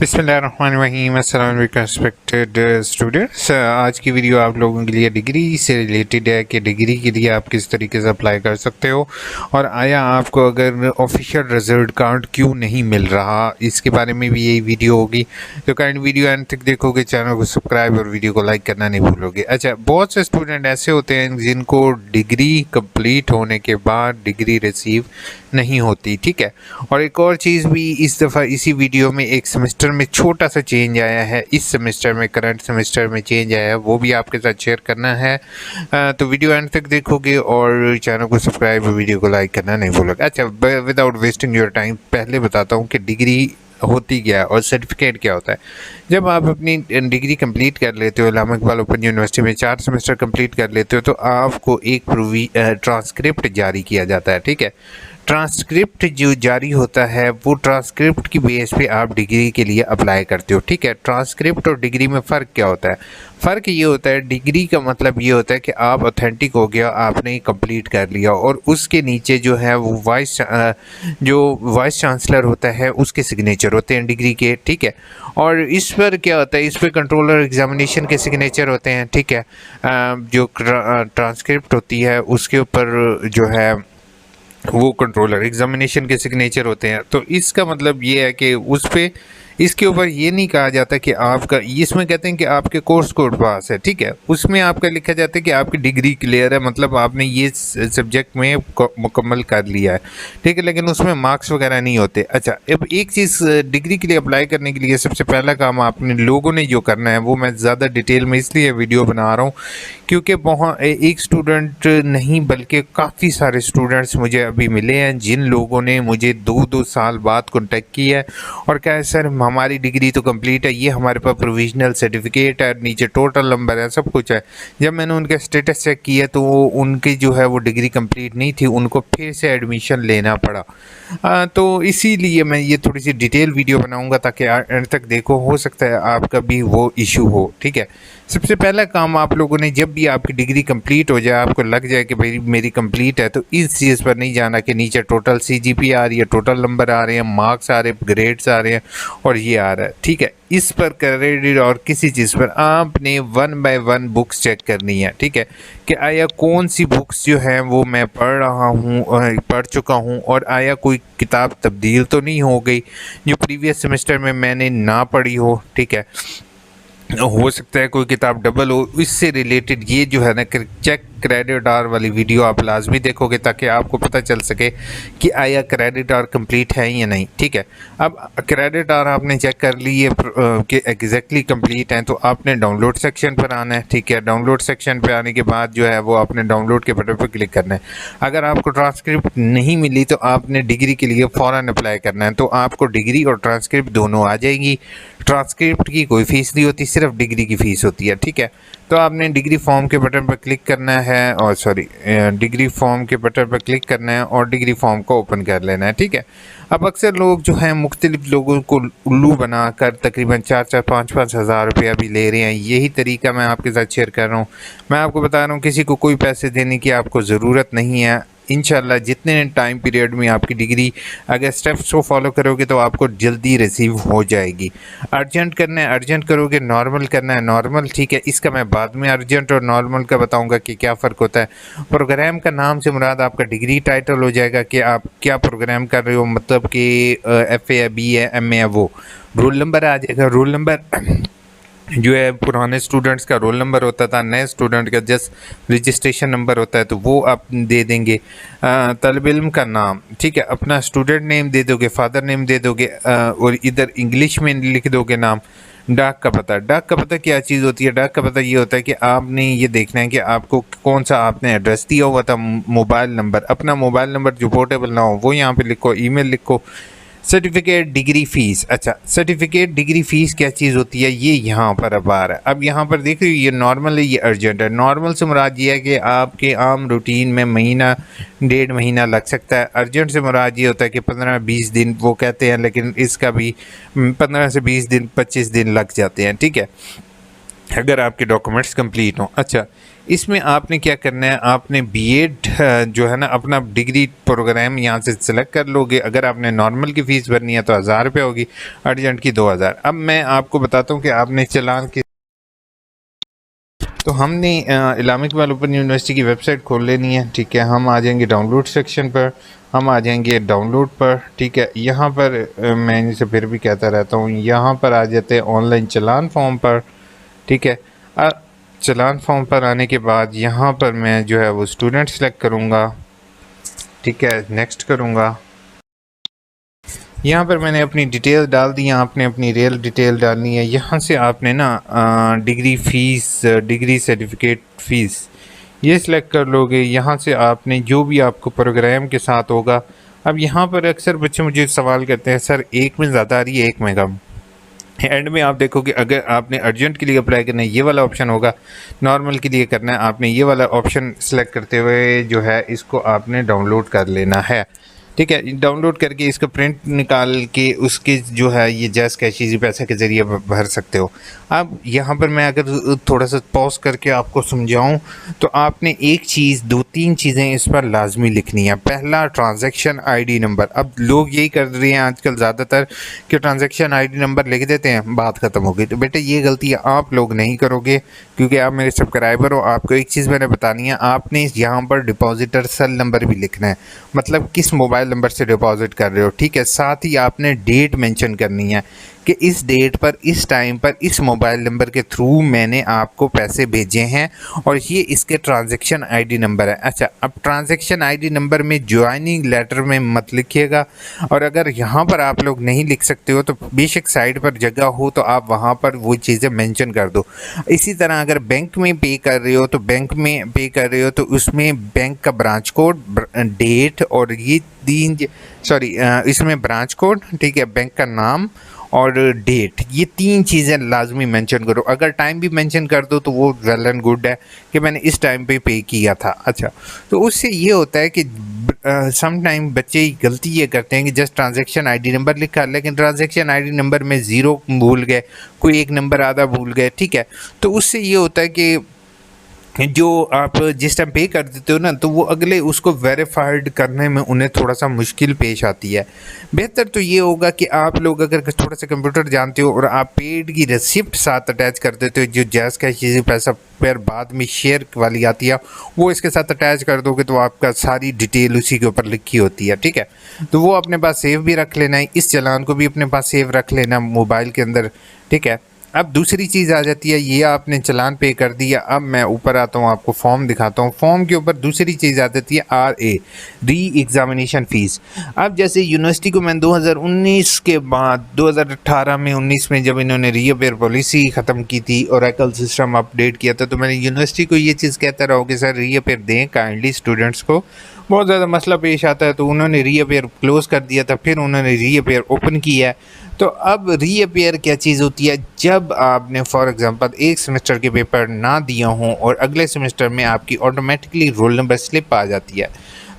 बिस्मिल्लाहिर्रहमानिर्रहीम। अस्सलाम वालेकुम रिस्पेक्टेड स्टूडेंट्स। आज की वीडियो आप लोगों के लिए डिग्री से रिलेटेड है कि डिग्री के लिए आप किस तरीके से अप्लाई कर सकते हो और आया आपको अगर ऑफिशियल रिजल्ट कार्ड क्यों नहीं मिल रहा, इसके बारे में भी यही वीडियो होगी। तो काइंड वीडियो एंड तक देखोगे, चैनल को सब्सक्राइब और वीडियो को लाइक करना नहीं भूलोगे। अच्छा, बहुत से स्टूडेंट ऐसे होते हैं जिनको डिग्री कंप्लीट होने के बाद डिग्री रिसीव नहीं होती, ठीक है। और एक और चीज़ भी इस दफ़ा इसी वीडियो में एक सेमेस्टर में छोटा सा चेंज आया है, इस सेमेस्टर में करंट सेमेस्टर में चेंज आया है, वो भी आपके साथ शेयर करना है। तो वीडियो एंड तक देखोगे और चैनल को सब्सक्राइब और वीडियो को लाइक करना नहीं भूलोगे। अच्छा, विदाउट वेस्टिंग योर टाइम पहले बताता हूँ कि डिग्री होती क्या है और सर्टिफिकेट क्या होता है। जब आप अपनी डिग्री कंप्लीट कर लेते हो, इलामा इकबाल ओपन यूनिवर्सिटी में 4 सेमेस्टर कंप्लीट कर लेते हो, तो आपको एक ट्रांसक्रिप्ट जारी किया जाता है, ठीक है। ट्रांसक्रिप्ट जो जारी होता है वो ट्रांसक्रिप्ट की बेस पे आप डिग्री के लिए अप्लाई करते हो, ठीक है। ट्रांसक्रिप्ट और डिग्री में फ़र्क क्या होता है? फ़र्क ये होता है, डिग्री का मतलब ये होता है कि आप ऑथेंटिक हो गया, आपने कंप्लीट कर लिया और उसके नीचे जो है वो वाइस चांसलर होता है, उसके सिग्नेचर होते हैं डिग्री के, ठीक है। और इस पर क्या होता है, इस पर कंट्रोलर एग्जामिनेशन के सिग्नेचर होते हैं, ठीक है। जो ट्रांसक्रिप्ट होती है उसके ऊपर जो है वो कंट्रोलर एग्जामिनेशन के सिग्नेचर होते हैं। तो इसका मतलब ये है कि उस पे इसके ऊपर ये नहीं कहा जाता कि आपका, इसमें कहते हैं कि आपके कोर्स कोड पास है, ठीक है। उसमें आपका लिखा जाता है कि आपकी डिग्री क्लियर है, मतलब आपने ये सब्जेक्ट में मुकम्मल कर लिया है, ठीक है। लेकिन उसमें मार्क्स वगैरह नहीं होते। अच्छा, अब एक चीज़, डिग्री के लिए अप्लाई करने के लिए सबसे पहला काम आपने लोगों ने जो करना है, वो मैं ज़्यादा डिटेल में इसलिए वीडियो बना रहा हूँ क्योंकि बहुत एक स्टूडेंट नहीं बल्कि काफ़ी सारे स्टूडेंट्स मुझे अभी मिले हैं जिन लोगों ने मुझे 2-2 साल बाद कॉन्टेक्ट किया है और कहा है सर हमारी डिग्री तो कंप्लीट है, ये हमारे पास प्रोविजनल सर्टिफिकेट है, नीचे टोटल नंबर है, सब कुछ है। जब मैंने उनका स्टेटस चेक किया तो उनकी जो है वो डिग्री कंप्लीट नहीं थी, उनको फिर से एडमिशन लेना पड़ा। तो इसीलिए मैं ये थोड़ी सी डिटेल वीडियो बनाऊंगा ताकि एंड तक देखो, हो सकता है आपका भी वो इशू हो, ठीक है। सबसे पहला काम आप लोगों ने, जब भी आपकी डिग्री कंप्लीट हो जाए, आपको लग जाए कि भाई मेरी कंप्लीट है, तो इस चीज़ पर नहीं जाना कि नीचे टोटल CGP आ रही है, टोटल नंबर आ रहे हैं, मार्क्स आ रहे हैं, ग्रेड्स आ रहे हैं और ये आ रहा है, ठीक है। इस पर क्रेडिट और किसी चीज़ पर आपने 1 बाय 1 बुक्स चेक करनी है, ठीक है, कि आया कौन सी बुक्स जो हैं वो मैं पढ़ चुका हूँ और आया कोई किताब तब्दील तो नहीं हो गई जो प्रीवियस सेमेस्टर में मैंने ना पढ़ी हो, ठीक है। हो सकता है कोई किताब डबल हो, इससे रिलेटेड ये जो है ना चेक क्रेडिट आर वाली वीडियो आप लाजमी देखोगे ताकि आपको पता चल सके कि आया क्रेडिट आर कंप्लीट है या नहीं, ठीक है। अब क्रेडिट आर आपने चेक कर ली है कि एग्जैक्टली कंप्लीट है, तो आपने डाउनलोड सेक्शन पर आना है, ठीक है। डाउनलोड सेक्शन पर आने के बाद जो है वो आपने डाउनलोड के बटन पर क्लिक करना है। अगर आपको ट्रांसक्रिप्ट नहीं मिली तो आपने डिग्री के लिए फ़ौरन अप्लाई करना है, तो आपको डिग्री और ट्रांसक्रिप्ट दोनों आ जाएगी। ट्रांसक्रिप्ट की कोई फ़ीस नहीं होती, सिर्फ डिग्री की फ़ीस होती है, ठीक है। तो आपने डिग्री फॉर्म के बटन पर क्लिक करना है और डिग्री फॉर्म के बटन पर क्लिक करना है और डिग्री फॉर्म को ओपन कर लेना है, ठीक है। अब अक्सर लोग जो हैं मुख्तलिफ लोगों को उल्लू बनाकर तकरीबन 4-4, 5-5 हज़ार रुपया भी ले रहे हैं। यही तरीका मैं आपके साथ शेयर कर रहा हूँ। मैं आपको बता रहा हूँ किसी को कोई पैसे देने की आपको ज़रूरत नहीं है। इंशाल्लाह जितने टाइम पीरियड में आपकी डिग्री अगर स्टेप्स को फॉलो करोगे तो आपको जल्दी रिसीव हो जाएगी। अर्जेंट करना है अर्जेंट करोगे, नॉर्मल करना है नॉर्मल, ठीक है। इसका मैं बाद में अर्जेंट और नॉर्मल का बताऊंगा कि क्या फ़र्क होता है। प्रोग्राम का नाम से मुराद आपका डिग्री टाइटल हो जाएगा कि आप क्या प्रोग्राम कर रहे हो, मतलब कि FA है, BA है, MA है। वो रोल नंबर आ जाएगा। रोल नंबर जो है पुराने स्टूडेंट्स का रोल नंबर होता था, नए स्टूडेंट का जस्ट रजिस्ट्रेशन नंबर होता है, तो वो आप दे देंगे। तलब इल्म का नाम, ठीक है, अपना स्टूडेंट नेम दे दोगे, फादर नेम दे दोगे और इधर इंग्लिश में लिख दोगे नाम। डाक का पता, डाक का पता क्या चीज़ होती है? डाक का पता ये होता है कि आपने ये देखना है कि आपको कौन सा आपने एड्रेस दिया हुआ था, मोबाइल नंबर, अपना मोबाइल नंबर जो पोर्टेबल ना हो वो यहाँ पे लिखो, ईमेल लिखो। सर्टिफिकेट डिग्री फ़ीस, अच्छा सर्टिफिकेट डिग्री फ़ीस क्या चीज़ होती है ये यहाँ पर अब आ रहा है। अब यहाँ पर देख रहे हो, ये नॉर्मल है, ये अर्जेंट है। नॉर्मल से मुराद ये है कि आपके आम रूटीन में महीना 1.5 महीना लग सकता है। अर्जेंट से मुराद ये होता है कि 15-20 दिन वो कहते हैं, लेकिन इसका भी 15 से 20 दिन 25 दिन लग जाते हैं, ठीक है, अगर आपके डॉक्यूमेंट्स कंप्लीट हों। अच्छा, इसमें आपने क्या करना है, आपने बीएड जो है ना अपना डिग्री प्रोग्राम यहाँ से सिलेक्ट कर लोगे। अगर आपने नॉर्मल की फ़ीस भरनी है तो 1000 रुपये होगी, अर्जेंट की 2000। अब मैं आपको बताता हूँ कि आपने चालान की, तो हमने इस्लामिक इकबाल ओपन यूनिवर्सिटी की वेबसाइट खोल लेनी है। ठीक है, हम आ जाएंगे डाउनलोड सेक्शन पर, हम आ जाएंगे डाउनलोड पर। ठीक है, यहाँ पर मैं इनसे फिर भी कहता रहता हूँ, यहाँ पर आ जाते हैं ऑनलाइन चालान फॉर्म पर। ठीक है, चालान फॉर्म पर आने के बाद यहाँ पर मैं जो है वो स्टूडेंट सेलेक्ट करूँगा। ठीक है, नेक्स्ट करूँगा। यहाँ पर मैंने अपनी डिटेल डाल दी, आपने अपनी रियल डिटेल डालनी है। यहाँ से आपने ना degree fees, degree certificate fees ये सिलेक्ट कर लोगे। यहाँ से आपने जो भी आपको प्रोग्राम के साथ होगा। अब यहाँ पर अक्सर बच्चे मुझे सवाल करते हैं, सर एक में ज़्यादा आ रही है एक में कम। एंड में आप देखोगे अगर आपने अर्जेंट के लिए अप्लाई करना है ये वाला ऑप्शन होगा, नॉर्मल के लिए करना है आपने ये वाला ऑप्शन सेलेक्ट करते हुए जो है इसको आपने डाउनलोड कर लेना है। ठीक है, डाउनलोड करके इसका प्रिंट निकाल के उसके जो है ये जैस कैश पैसे के ज़रिए भर सकते हो। अब यहाँ पर मैं अगर थोड़ा सा पॉज करके आपको समझाऊं तो आपने एक चीज़, दो तीन चीज़ें इस पर लाजमी लिखनी है। पहला, ट्रांजैक्शन आईडी नंबर। अब लोग यही कर रहे हैं आजकल ज़्यादातर कि ट्रांजैक्शन आईडी नंबर लिख देते हैं, बात ख़त्म हो गई। तो बेटा ये गलती आप लोग नहीं करोगे क्योंकि आप मेरे सब्सक्राइबर हो। आपको एक चीज़ मैंने बतानी है, आपने यहाँ पर डिपॉजिटर सेल नंबर भी लिखना है, मतलब किस मोबाइल नंबर से डिपॉजिट कर रहे हो। ठीक है, साथ ही आपने डेट मेंशन करनी है कि इस डेट पर, इस टाइम पर, इस मोबाइल नंबर के थ्रू मैंने आपको पैसे भेजे हैं और ये इसके ट्रांजैक्शन आईडी नंबर है। अच्छा, अब ट्रांजैक्शन आईडी नंबर में ज्वाइनिंग लेटर में मत लिखिएगा, और अगर यहाँ पर आप लोग नहीं लिख सकते हो तो बेशक साइड पर जगह हो तो आप वहाँ पर वो चीज़ें मेंशन कर दो। इसी तरह अगर बैंक में पे कर रहे हो तो बैंक में पे कर रहे हो तो उसमें बैंक का ब्रांच कोड, डेट और ये इसमें ब्रांच कोड, ठीक है, बैंक का नाम और डेट, ये तीन चीज़ें लाजमी मेंशन करो। अगर टाइम भी मेंशन कर दो तो वो वेल एंड गुड है कि मैंने इस टाइम पे किया था। अच्छा, तो उससे ये होता है कि सम टाइम बच्चे गलती ये करते हैं कि जस्ट ट्रांजैक्शन आईडी नंबर लिखा, लेकिन ट्रांजैक्शन आईडी नंबर में ज़ीरो भूल गए, कोई एक नंबर आधा भूल गए। ठीक है, तो उससे ये होता है कि जो आप जिस टाइम पे कर देते हो ना तो वो अगले उसको वेरीफाइड करने में उन्हें थोड़ा सा मुश्किल पेश आती है। बेहतर तो ये होगा कि आप लोग अगर थोड़ा सा कंप्यूटर जानते हो और आप पेड की रिसिप्ट साथ अटैच कर देते हो, जो जैस कैश चीज़ें पैसा फिर बाद में शेयर वाली आती है वो इसके साथ अटैच कर दोगे तो आपका सारी डिटेल उसी के ऊपर लिखी होती है। ठीक है, तो वो अपने पास सेव भी रख लेना है, इस चालान को भी अपने पास सेव रख लेना मोबाइल के अंदर। ठीक है, अब दूसरी चीज़ आ जाती है, ये आपने चालान पे कर दिया। अब मैं ऊपर आता हूँ, आपको फॉर्म दिखाता हूँ। फॉर्म के ऊपर दूसरी चीज़ आ जाती है RA, री एग्ज़ामिनेशन फ़ीस। अब जैसे यूनिवर्सिटी को मैं 2019 के बाद 2018 में 19 में जब इन्होंने रीअपेयर पॉलिसी ख़त्म की थी और एकल सिस्टम अपडेट किया था, तो मैंने यूनिवर्सिटी को ये चीज़ कहता रहा कि सर रीअपेयर दें काइंडली, स्टूडेंट्स को बहुत ज़्यादा मसला पेश आता है। तो उन्होंने रीअपेयर क्लोज़ कर दिया था, फिर उन्होंने रीअपेयर ओपन किया है। तो अब रीअपेयर क्या चीज़ होती है, जब आपने फॉर एग्जांपल एक सेमेस्टर के पेपर ना दिया हों और अगले सेमेस्टर में आपकी ऑटोमेटिकली रोल नंबर स्लिप आ जाती है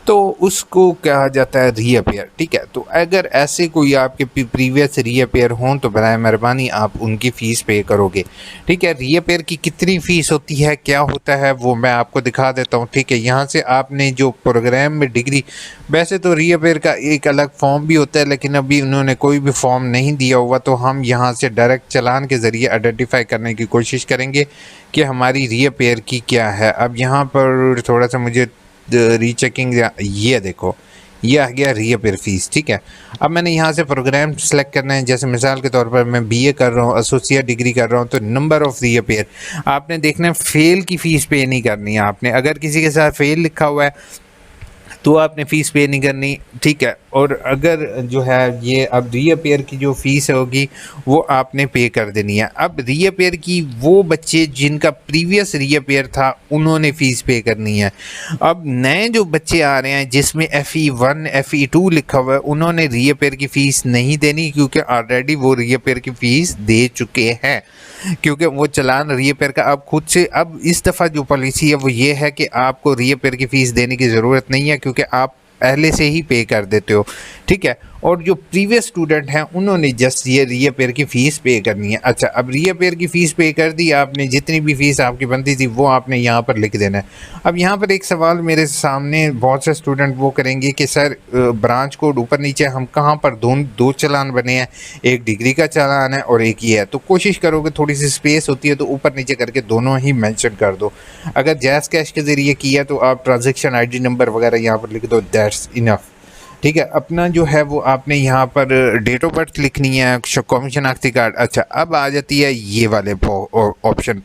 तो उसको कहा जाता है रीअपेयर। ठीक है, तो अगर ऐसे कोई आपके प्रीवियस रीअपेयर हों तो बराए मेहरबानी आप उनकी फ़ीस पे करोगे। ठीक है, रीअपेयर की कितनी फ़ीस होती है, क्या होता है, वो मैं आपको दिखा देता हूँ। ठीक है, यहाँ से आपने जो प्रोग्राम में डिग्री, वैसे तो रीअपेयर का एक अलग फॉर्म भी होता है लेकिन अभी उन्होंने कोई भी फॉर्म नहीं दिया हुआ, तो हम यहाँ से डायरेक्ट चालान के ज़रिए आइडेंटिफाई करने की कोशिश करेंगे कि हमारी रीअपेयर की क्या है। अब यहाँ पर थोड़ा सा मुझे रीचेकिंग, ये देखो ये आ गया रीअपेयर फ़ीस। ठीक है, अब मैंने यहाँ से प्रोग्राम सेलेक्ट करना है। जैसे मिसाल के तौर पर मैं BA कर रहा हूँ, एसोसिएट डिग्री कर रहा हूँ, तो नंबर ऑफ़ रीअपेयर आपने देखना है, फेल की फ़ीस पे नहीं करनी है आपने। अगर किसी के साथ फेल लिखा हुआ है तो आपने फ़ीस पे नहीं करनी। ठीक है, और अगर जो है ये अब रीअपेयर की जो फ़ीस होगी वो आपने पे कर देनी है। अब रीअपेयर की वो बच्चे जिनका प्रीवियस रीअपेयर था उन्होंने फ़ीस पे करनी है। अब नए जो बच्चे आ रहे हैं जिसमें FE1 FE2 लिखा हुआ है उन्होंने रीअपेयर की फ़ीस नहीं देनी क्योंकि ऑलरेडी वो रीअपेयर की फ़ीस दे चुके हैं, क्योंकि वो चालान रीअपेयर का अब खुद से, अब इस दफ़ा जो पॉलिसी है वो ये है कि आपको रीअपेयर की फ़ीस देने की ज़रूरत नहीं है क्योंकि आप पहले से ही पे कर देते हो। ठीक है, और जो प्रीवियस स्टूडेंट हैं उन्होंने जस्ट ये रीअपेयर की फ़ीस पे करनी है। अच्छा, अब रीअपेयर की फ़ीस पे कर दी आपने, जितनी भी फ़ीस आपकी बनती थी वो आपने यहाँ पर लिख देना है। अब यहाँ पर एक सवाल मेरे सामने बहुत से स्टूडेंट वो करेंगे कि सर ब्रांच कोड ऊपर नीचे हम कहाँ पर दो चालान बने हैं, एक डिग्री का चालान है और एक ये है, तो कोशिश करोगे थोड़ी सी स्पेस होती है तो ऊपर नीचे करके दोनों ही मेंशन कर दो। अगर जैज़ कैश के ज़रिए किया तो आप ट्रांजैक्शन आईडी नंबर वगैरह यहाँ पर लिख दो, दैट्स इनफ। ठीक है, अपना जो है वो आपने यहाँ पर डेट ऑफ बर्थ लिखनी है, कमीशन आखिरी कार्ड। अच्छा, अब आ जाती है ये वाले ऑप्शन।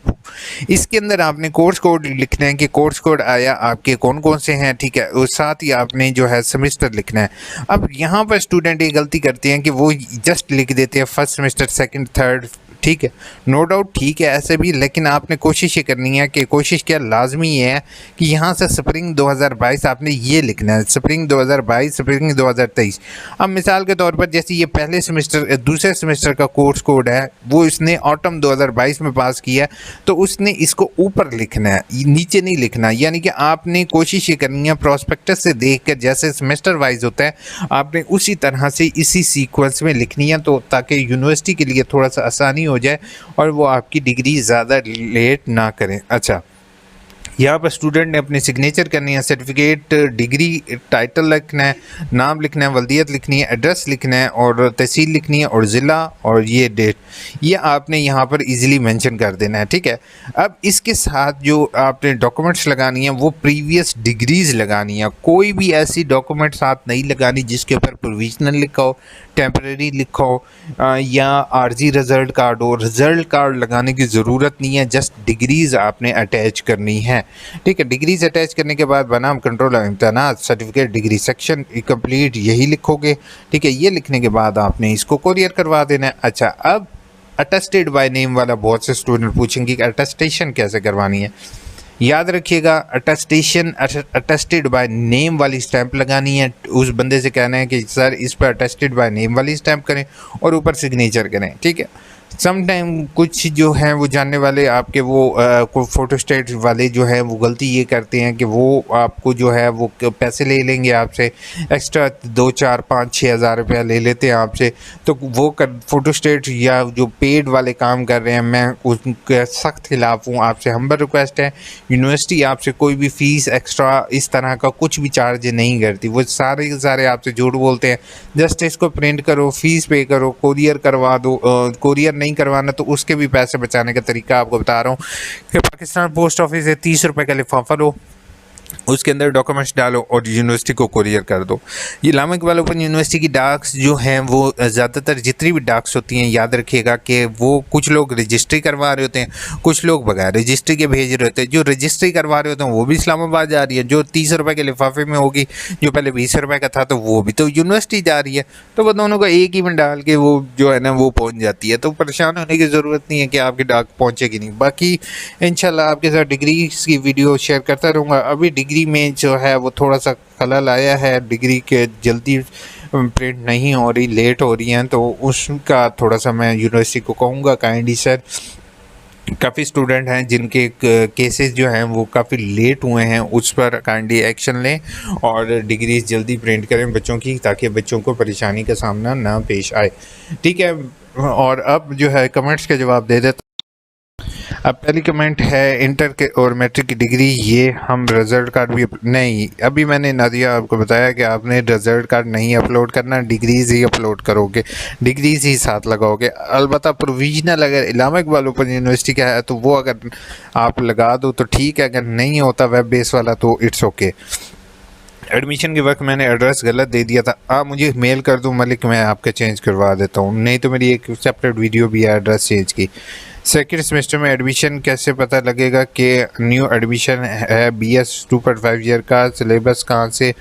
इसके अंदर आपने कोर्स कोड लिखना है कि कोर्स कोड आया आपके कौन कौन से हैं। ठीक है, और साथ ही आपने जो है सेमेस्टर लिखना है। अब यहाँ पर स्टूडेंट ये गलती करते हैं कि वो जस्ट लिख देते हैं फर्स्ट सेमेस्टर, सेकंड, थर्ड। ठीक है, नो डाउट ठीक है ऐसे भी, लेकिन आपने कोशिश ये करनी है कि कोशिश क्या लाजमी ये है कि यहाँ से स्प्रिंग 2022 आपने ये लिखना है, स्प्रिंग 2022, स्प्रिंग 2023। अब मिसाल के तौर पर जैसे ये पहले सेमेस्टर दूसरे सेमेस्टर का कोर्स कोड है वो इसने ऑटम 2022 में पास किया, तो उसने इसको ऊपर लिखना है, नीचे नहीं लिखना। यानी कि आपने कोशिश ये करनी है प्रॉस्पेक्टस से देख कर जैसे सेमेस्टर वाइज होता है आपने उसी तरह से इसी सीक्वेंस में लिखनी है, तो ताकि यूनिवर्सिटी के लिए थोड़ा सा आसानी हो जाए और वो आपकी डिग्री ज़्यादा लेट ना करें। अच्छा, यहाँ पर स्टूडेंट ने अपनी सिग्नेचर करनी है, सर्टिफिकेट, डिग्री, टाइटल लिखना है, नाम लिखना है, वल्दियत लिखनी है, एड्रेस लिखना है और तहसील लिखनी है और ज़िला और ये डेट, ये आपने यहाँ पर इजीली मेंशन कर देना है। ठीक है, अब इसके साथ जो आपने डॉक्यूमेंट्स लगानी है वो प्रीवियस डिग्रीज़ लगानी है। कोई भी ऐसी डॉक्यूमेंट साथ नहीं लगानी जिसके ऊपर प्रोविजनल लिखा हो, टेम्परेरी लिखा हो या आर्जी रिज़ल्ट कार्ड हो। रिज़ल्ट कार्ड लगाने की ज़रूरत नहीं है, जस्ट डिग्रीज़ आपने अटैच करनी है। ठीक है, डिग्रीज अटैच करने के बाद बनाम कंट्रोल इम्तहानात सर्टिफिकेट डिग्री सेक्शन कंप्लीट यही लिखोगे। ठीक है, ये लिखने के बाद आपने इसको कोरियर करवा देना है। अच्छा, अब अटेस्टेड बाय नेम वाला बहुत से स्टूडेंट पूछेंगे कि अटेस्टेशन कैसे करवानी है। याद रखिएगा, अटेस्टेशन अटेस्टेड बाय नेम वाली स्टैंप लगानी है। उस बंदे से कहना है कि सर इस पर अटेस्टेड बाय नेम वाली स्टैंप करें और ऊपर सिग्नेचर करें। ठीक है, सम टाइम कुछ जो हैं वो जानने वाले आपके वो फोटोस्टेट वाले जो हैं वो गलती ये करते हैं कि वो आपको जो है वो पैसे ले लेंगे आपसे, एक्स्ट्रा 2, 4, 5, 6 हज़ार रुपया ले लेते हैं आपसे। तो वो फोटोस्टेट या जो पेड वाले काम कर रहे हैं मैं उनके सख्त खिलाफ हूँ। आपसे हम्बल रिक्वेस्ट है, यूनिवर्सिटी आपसे कोई भी फ़ीस एक्स्ट्रा इस तरह का कुछ भी चार्ज नहीं करती। वो सारे के सारे आपसे झूठ बोलते हैं। जस्ट इसको प्रिंट करो, फ़ीस पे करो, कोरियर करवा दो। कोरियर नहीं करवाना तो उसके भी पैसे बचाने का तरीका आपको बता रहा हूँ कि पाकिस्तान पोस्ट ऑफिस से 30 रुपये का लिफाफा लो, उसके अंदर डॉक्यूमेंट्स डालो और यूनिवर्सिटी को कोरियर कर दो। ये इस्लामिक इकबाल ओपन यूनिवर्सिटी की डाक्स जो हैं वो ज़्यादातर जितनी भी डाक्स होती हैं याद रखिएगा कि वो कुछ लोग रजिस्ट्री करवा रहे होते हैं, कुछ लोग बगैर रजिस्ट्री के भेज रहे होते हैं। जो रजिस्ट्री करवा रहे होते हैं वो भी इस्लामाबाद जा रही है, जो 30 रुपये के लिफाफे में होगी, जो पहले 20 रुपये का था तो वो भी तो यूनिवर्सिटी जा रही है। तो वो दोनों को एक ही में डाल के वो जो है ना वो पहुँच जाती है। तो परेशान होने की ज़रूरत नहीं है कि आपकी डाक पहुँचेगी नहीं। बाकी इंशाल्लाह आपके साथ डिग्री की वीडियो शेयर करता रहूँगा। अभी डिग्री में जो है वो थोड़ा सा खलल आया है, डिग्री के जल्दी प्रिंट नहीं हो रही, लेट हो रही हैं, तो उसका थोड़ा सा मैं यूनिवर्सिटी को कहूँगा काइंडली सर, काफ़ी स्टूडेंट हैं जिनके केसेस जो हैं वो काफ़ी लेट हुए हैं, उस पर काइंडली एक्शन लें और डिग्रीज जल्दी प्रिंट करें बच्चों की, ताकि बच्चों को परेशानी का सामना ना पेश आए। ठीक है, और अब जो है कमेंट्स के जवाब दे देता। अब पहली कमेंट है, इंटर के और मैट्रिक की डिग्री ये हम रिज़ल्ट कार्ड भी नहीं, अभी मैंने नादिया आपको बताया कि आपने रिज़ल्ट कार्ड नहीं अपलोड करना, डिग्रीज़ ही अपलोड करोगे, डिग्रीज़ ही साथ लगाओगे। अलबत्ता प्रोविजनल अगर इस्लामिक इकबाल ओपन यूनिवर्सिटी का है तो वो अगर आप लगा दो तो ठीक है, अगर नहीं होता वेब बेस वाला तो इट्स ओके। एडमिशन के वक्त मैंने एड्रेस गलत दे दिया था, आप मुझे मेल कर दूँ मलिक, मैं आपका चेंज करवा देता हूँ, नहीं तो मेरी एक सेपरेट वीडियो भी है एड्रेस चेंज की। सेकेंड सेमेस्टर में एडमिशन कैसे पता लगेगा कि न्यू एडमिशन है, BS 2.5 ईयर का, सिलेबस कहाँ से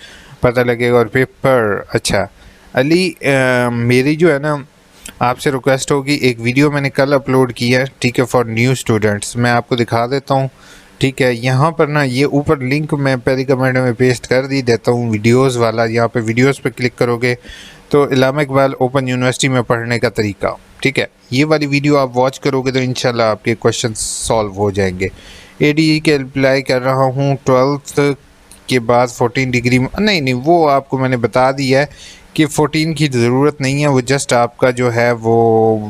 पता लगेगा और पेपर। अच्छा अली, मेरी जो है ना आपसे रिक्वेस्ट होगी, एक वीडियो मैंने कल अपलोड किया है, ठीक है, फॉर न्यू स्टूडेंट्स, मैं आपको दिखा देता हूँ। ठीक है, यहाँ पर ना ये ऊपर लिंक मैं पहली कमेंट में पेस्ट कर दी देता हूँ, वीडियोस वाला। यहाँ पे वीडियोस पे क्लिक करोगे तो इस्लामिक इकबाल ओपन यूनिवर्सिटी में पढ़ने का तरीका, ठीक है, ये वाली वीडियो आप वॉच करोगे तो इंशाल्लाह आपके क्वेश्चन सॉल्व हो जाएंगे। ADE के अप्लाई कर रहा हूँ, 12th के बाद 14 डिग्री नहीं नहीं, वो आपको मैंने बता दिया है कि 14 की ज़रूरत नहीं है। वो जस्ट आपका जो है वो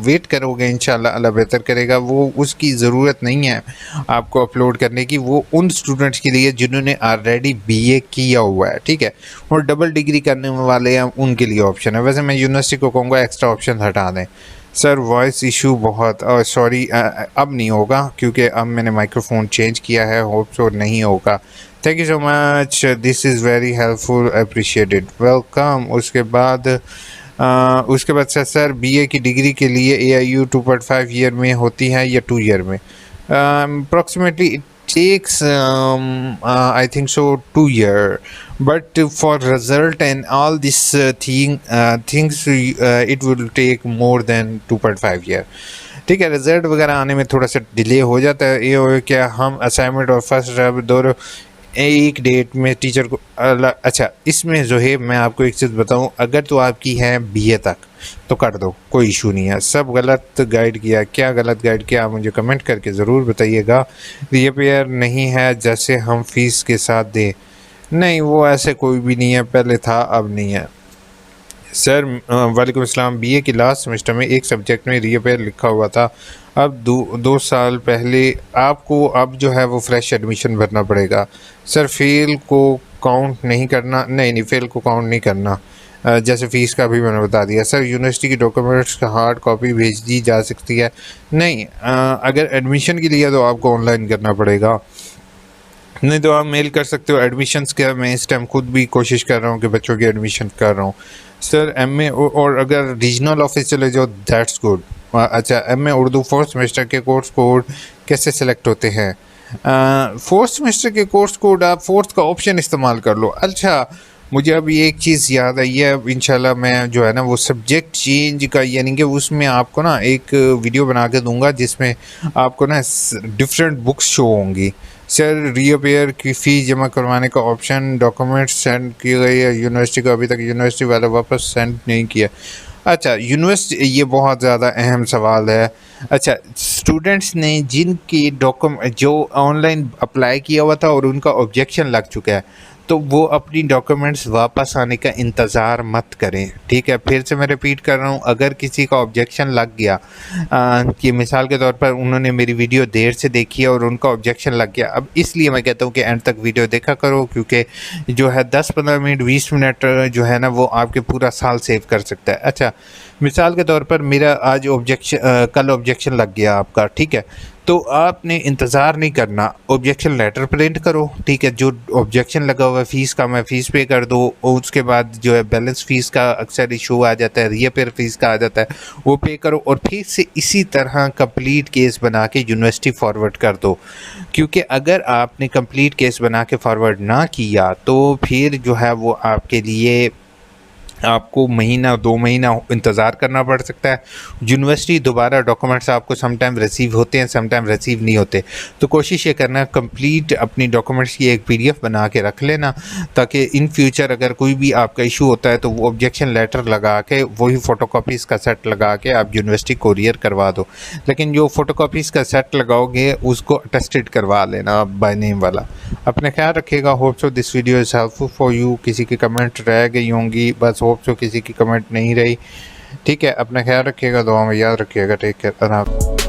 वेट करोगे, इंशाल्लाह अल्लाह बेहतर करेगा। वो उसकी ज़रूरत नहीं है आपको अपलोड करने की। वो उन स्टूडेंट्स के लिए जिन्होंने ऑलरेडी बीए किया हुआ है, ठीक है, और डबल डिग्री करने वाले हैं उनके लिए ऑप्शन है। वैसे मैं यूनिवर्सिटी को कहूँगा एक्स्ट्रा ऑप्शन हटा दें। सर वॉइस इशू बहुत, सॉरी अब नहीं होगा क्योंकि अब मैंने माइक्रोफोन चेंज किया है, होप सो नहीं होगा। Thank you so much, this is very helpful, appreciated, welcome. उसके बाद सर बीए की डिग्री के लिए AIU 2.5 ईयर में होती है या 2 ईयर में? Approximately it takes I think so 2 year, but for result and all this things it will take more than 2.5 year। ठीक है, रिजल्ट वगैरह आने में थोड़ा सा डिले हो जाता है। ये हो क्या हम असाइनमेंट और फर्स्ट ड्राफ्ट दोनों एक डेट में टीचर को अच्छा, इसमें जो है मैं आपको एक चीज़ बताऊं, अगर तो आपकी है बीए तक तो कर दो, कोई इशू नहीं है। सब गलत गाइड किया, क्या गलत गाइड किया आप मुझे कमेंट करके ज़रूर बताइएगा। रीअपेयर नहीं है जैसे हम फीस के साथ दें? नहीं, वो ऐसे कोई भी नहीं है, पहले था अब नहीं है। सर वालेकुम अस्सलाम, बीए के लास्ट सेमेस्टर में एक सब्जेक्ट में रीअपेयर लिखा हुआ था, अब दो साल पहले आपको अब जो है वो फ्रेश एडमिशन भरना पड़ेगा। सर फेल को काउंट नहीं करना? नहीं, फेल को काउंट नहीं करना, जैसे फ़ीस का भी मैंने बता दिया। सर यूनिवर्सिटी की डॉक्यूमेंट्स का हार्ड कॉपी भेज दी जा सकती है? नहीं, अगर एडमिशन के लिए तो आपको ऑनलाइन करना पड़ेगा, नहीं तो आप मेल कर सकते हो। एडमिशन्स का मैं इस टाइम खुद भी कोशिश कर रहा हूँ कि बच्चों की एडमिशन कर रहा हूँ। सर एमए और अगर रीजनल ऑफिस चले जाओ दैट्स गुड। अच्छा, एमए उर्दू 4th सेमेस्टर के कोर्स कोड कैसे सेलेक्ट होते हैं? 4th सेमेस्टर के कोर्स कोड आप 4th का ऑप्शन इस्तेमाल कर लो। अच्छा, मुझे अभी एक चीज़ याद आई है, अब इंशाल्लाह मैं जो है ना वो सब्जेक्ट चेंज का, यानी कि उसमें आपको ना एक वीडियो बना के दूंगा जिसमें आपको ना डिफरेंट बुक्स शो होंगी। सर रीअपेयर की फ़ीस जमा करवाने का ऑप्शन, डॉक्यूमेंट्स सेंड किए गए या यूनिवर्सिटी को अभी तक यूनिवर्सिटी वाला वापस सेंड नहीं किया? अच्छा, यूनिवर्सिटी, ये बहुत ज़्यादा अहम सवाल है। अच्छा, स्टूडेंट्स ने जिनकी डॉक्यूमेंट जो ऑनलाइन अप्लाई किया हुआ था और उनका ऑब्जेक्शन लग चुका है, तो वो अपनी डॉक्यूमेंट्स वापस आने का इंतज़ार मत करें, ठीक है। फिर से मैं रिपीट कर रहा हूँ, अगर किसी का ऑब्जेक्शन लग गया कि मिसाल के तौर पर उन्होंने मेरी वीडियो देर से देखी है और उनका ऑब्जेक्शन लग गया, अब इसलिए मैं कहता हूँ कि एंड तक वीडियो देखा करो, क्योंकि जो है 10-15 मिनट 20 मिनट जो है ना वो आपके पूरा साल सेव कर सकता है। अच्छा, मिसाल के तौर पर मेरा आज कल ऑब्जेक्शन लग गया आपका, ठीक है, तो आपने इंतज़ार नहीं करना, ऑब्जेक्शन लेटर प्रिंट करो, ठीक है। जो ऑब्जेक्शन लगा हुआ है फ़ीस का, मैं फ़ीस पे कर दो, और उसके बाद जो है बैलेंस फ़ीस का अक्सर इशू आ जाता है, रीअपेयर फ़ीस का आ जाता है, वो पे करो और फिर से इसी तरह कंप्लीट केस बना के यूनिवर्सिटी फॉरवर्ड कर दो। क्योंकि अगर आपने कंप्लीट केस बना के फॉरवर्ड ना किया तो फिर जो है वो आपके लिए आपको महीना 2 महीना इंतज़ार करना पड़ सकता है। यूनिवर्सिटी दोबारा डॉक्यूमेंट्स आपको समटाइम रिसीव होते हैं, समटाइम रिसीव नहीं होते, तो कोशिश ये करना कंप्लीट अपनी डॉक्यूमेंट्स की एक PDF बना के रख लेना, ताकि इन फ्यूचर अगर कोई भी आपका इशू होता है तो वो ऑब्जेक्शन लेटर लगा के वही फ़ोटोकॉपीज़ का सेट लगा के आप यूनिवर्सिटी कोरियर करवा दो। लेकिन जो फ़ोटोकॉपीज़ का सेट लगाओगे उसको अटेस्टेड करवा लेना बाय नेम वाला। अपने ख्याल रखिएगा। Hope so this video is helpful for you. किसी की कमेंट रह गई होंगी, बस होप सो किसी की कमेंट नहीं रही, ठीक है। अपना ख्याल रखिएगा, दुआ में याद रखिएगा। Take care.